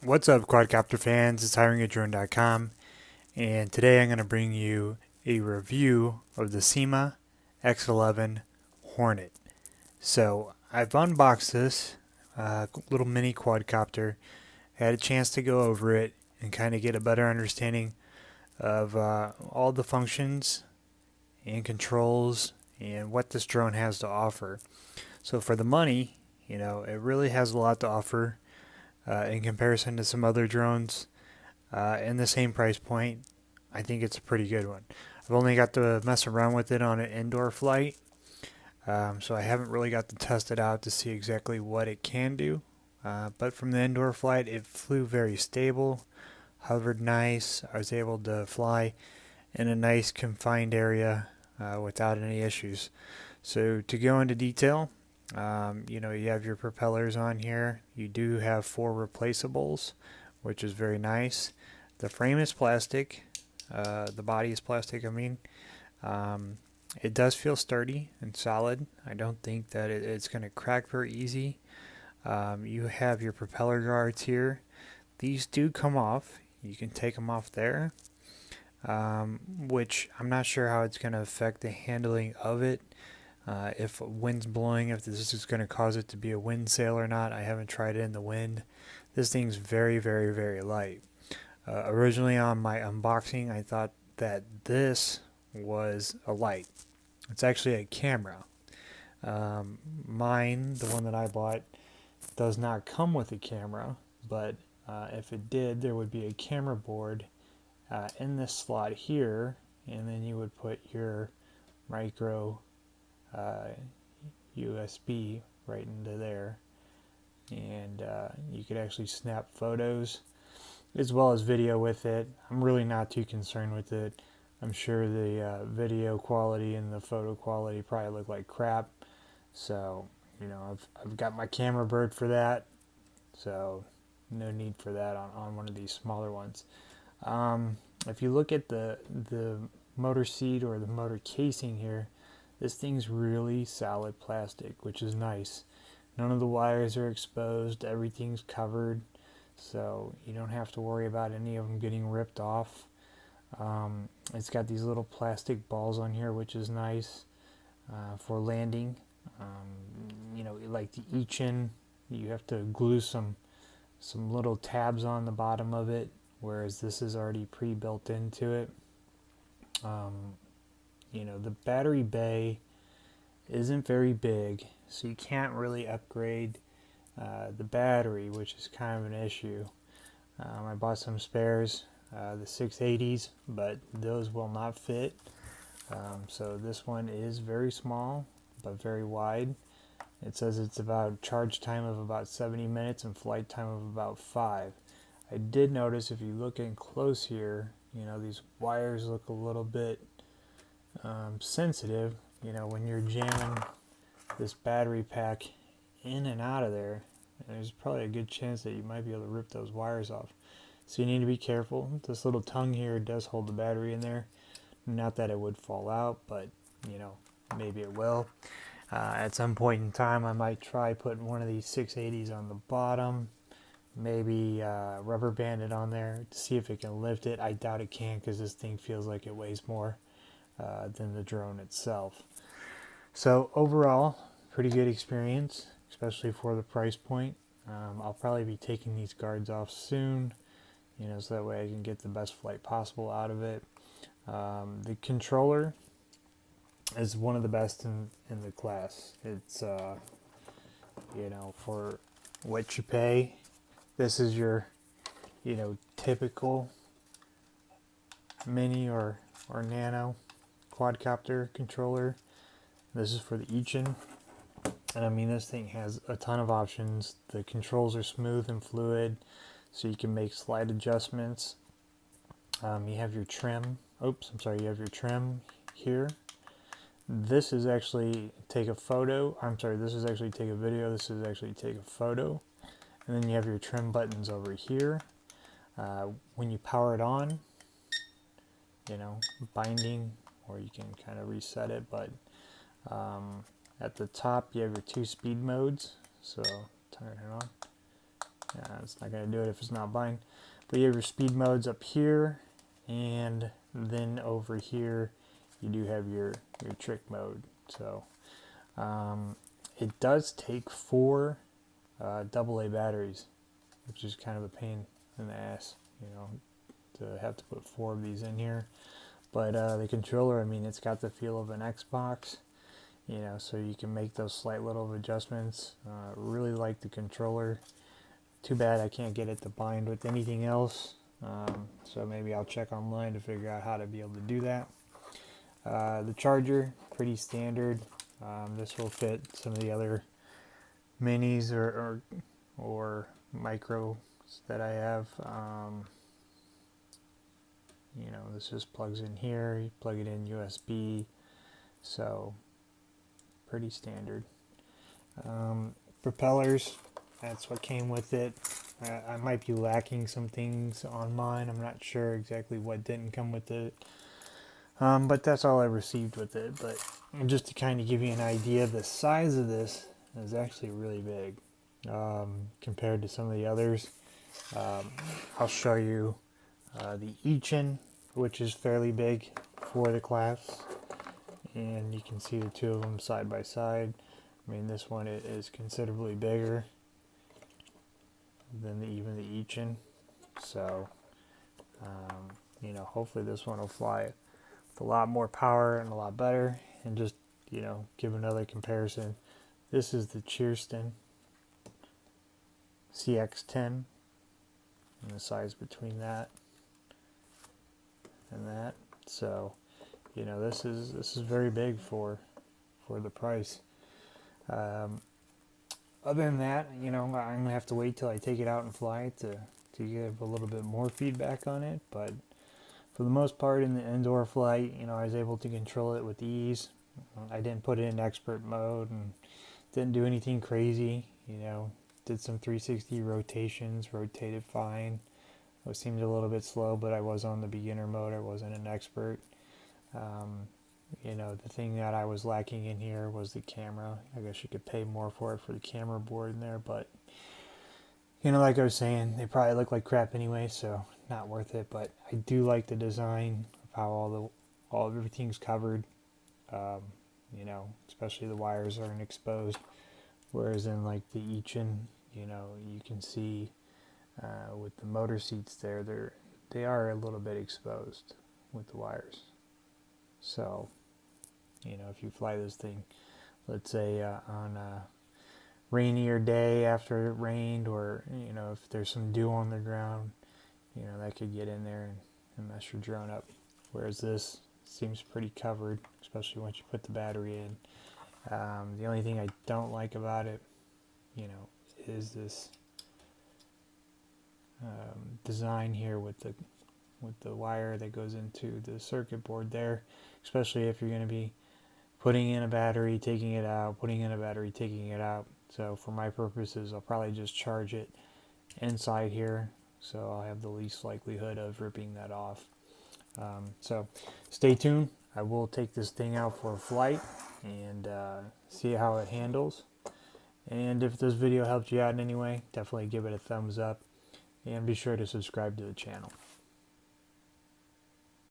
What's up, quadcopter fans? It's hiringadrone.com, and today I'm going to bring you a review of the Syma X11 Hornet. So I've unboxed this little mini quadcopter, had a chance to go over it and kind of get a better understanding of all the functions and controls and what this drone has to offer. So for the money, it really has a lot to offer in comparison to some other drones in the same price point. I think it's a pretty good one. I've only got to mess around with it on an indoor flight, so I haven't really got to test it out to see exactly what it can do. But from the indoor flight, it flew very stable, hovered nice. I was able to fly in a nice confined area without any issues. So to go into detail, you have your propellers on here. You do have 4 replaceables, which is very nice. The frame is plastic. The body is plastic, I mean. It does feel sturdy and solid. I don't think that it's going to crack very easy. You have your propeller guards here. These do come off. You can take them off there, which I'm not sure how it's going to affect the handling of it. If wind's blowing, if this is going to cause it to be a wind sail or not. I haven't tried it in the wind. This thing's very, very, very light. Originally on my unboxing, I thought that this was a light. It's actually a camera. Mine, the one that I bought, does not come with a camera, but if it did, there would be a camera board in this slot here, and then you would put your micro USB right into there, and you could actually snap photos as well as video with it. I'm really not too concerned with it. I'm sure the video quality and the photo quality probably look like crap, so I've got my camera bird for that, so no need for that on one of these smaller ones. If you look at the motor seat or the motor casing here, this thing's really solid plastic, which is nice. None of the wires are exposed, everything's covered, so you don't have to worry about any of them getting ripped off. It's got these little plastic balls on here, which is nice for landing. Like the Ichin, you have to glue some little tabs on the bottom of it, whereas this is already pre-built into it. The battery bay isn't very big, so you can't really upgrade the battery, which is kind of an issue. I bought some spares, the 680s, but those will not fit. So this one is very small, but very wide. It says it's about charge time of about 70 minutes and flight time of about 5. I did notice if you look in close here, these wires look a little bit sensitive. When you're jamming this battery pack in and out of there, there's probably a good chance that you might be able to rip those wires off. So you need to be careful. This little tongue here does hold the battery in there. Not that it would fall out, but maybe it will. At some point in time, I might try putting one of these 680s on the bottom, maybe rubber band it on there to see if it can lift it. I doubt it can, because this thing feels like it weighs more than the drone itself. So overall, pretty good experience, especially for the price point. I'll probably be taking these guards off soon, so that way I can get the best flight possible out of it. The controller is one of the best in the class. It's for what you pay. This is your typical mini or nano quadcopter controller. This is for the Ichin, and I mean, this thing has a ton of options. The controls are smooth and fluid, so you can make slight adjustments. You have your trim. You have your trim here. This is actually take a photo. This is actually take a video. This is actually take a photo. And then you have your trim buttons over here. When you power it on, binding, or you can kind of reset it, but at the top you have your 2 speed modes. So turn it on. it's not going to do it if it's not bind. But you have your speed modes up here, and then over here you do have your trick mode. So it does take 4 AA batteries, which is kind of a pain in the ass, you know, to have to put 4 of these in here. But the controller, I mean, it's got the feel of an Xbox, you know, so you can make those slight little adjustments. Really like the controller. Too bad I can't get it to bind with anything else. So maybe I'll check online to figure out how to be able to do that. The charger, pretty standard. This will fit some of the other minis or micros that I have. You know, this just plugs in here. You plug it in USB, so pretty standard. Propellers, that's what came with it. I might be lacking some things on mine. I'm not sure exactly what didn't come with it. But that's all I received with it. But just to kind of give you an idea, the size of this is actually really big compared to some of the others. I'll show you the Ichin, which is fairly big for the class, and you can see the two of them side by side. I mean, this one is considerably bigger than even the Ichin, so you know, hopefully this one will fly with a lot more power and a lot better. And just, you know, give another comparison, this is the Cheerston CX10, and the size between that and that. So, you know, this is very big for the price. Other than that, you know, I'm gonna have to wait till I take it out and fly it to give a little bit more feedback on it. But for the most part, in the indoor flight, you know, I was able to control it with ease. I didn't put it in expert mode and didn't do anything crazy. You know, did some 360 rotations, rotated fine. It seemed a little bit slow, but I was on the beginner mode. I wasn't an expert. You know, the thing that I was lacking in here was the camera. I guess you could pay more for it for the camera board in there, but you know, like I was saying, they probably look like crap anyway, so not worth it. But I do like the design of how everything's covered. You know, especially the wires aren't exposed, whereas in like the Ichin, you know, you can see with the motor seats there, they are a little bit exposed with the wires. So, you know, if you fly this thing, let's say on a rainier day after it rained, or, you know, if there's some dew on the ground, you know, that could get in there and mess your drone up. Whereas this seems pretty covered, especially once you put the battery in. The only thing I don't like about it, you know, is this design here with the wire that goes into the circuit board there, especially if you're going to be putting in a battery, taking it out, putting in a battery, taking it out. So for my purposes, I'll probably just charge it inside here, so I'll have the least likelihood of ripping that off. So stay tuned. I will take this thing out for a flight and see how it handles. And if this video helped you out in any way, definitely give it a thumbs up, and be sure to subscribe to the channel.